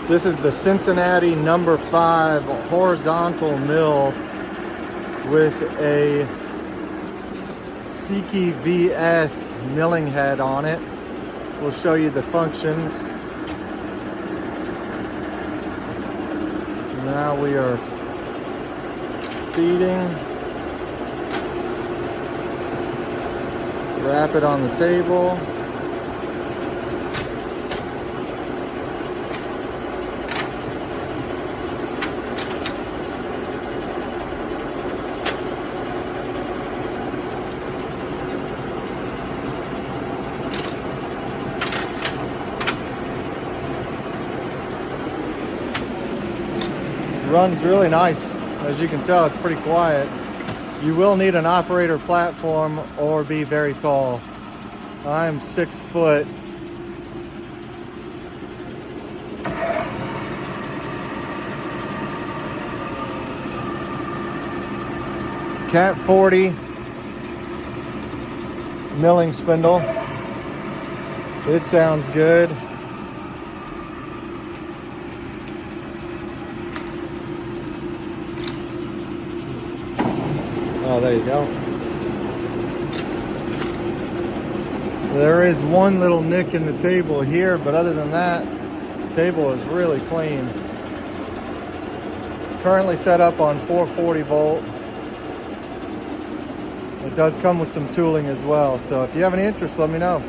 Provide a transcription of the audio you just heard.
This is the Cincinnati No.5 horizontal mill with a Seiki VS milling head on it. We'll show you the functions. Now we are feeding. Wrap it on the table. Runs really nice. As you can tell, it's pretty quiet. You will need an operator platform or be very tall. I'm 6 foot. Cat 40 milling spindle. It sounds good. Oh, there you go. There is one little nick in the table here, but other than that, the table is really clean. Currently set up on 440 volt. It does come with some tooling as well, so if you have any interest, let me know.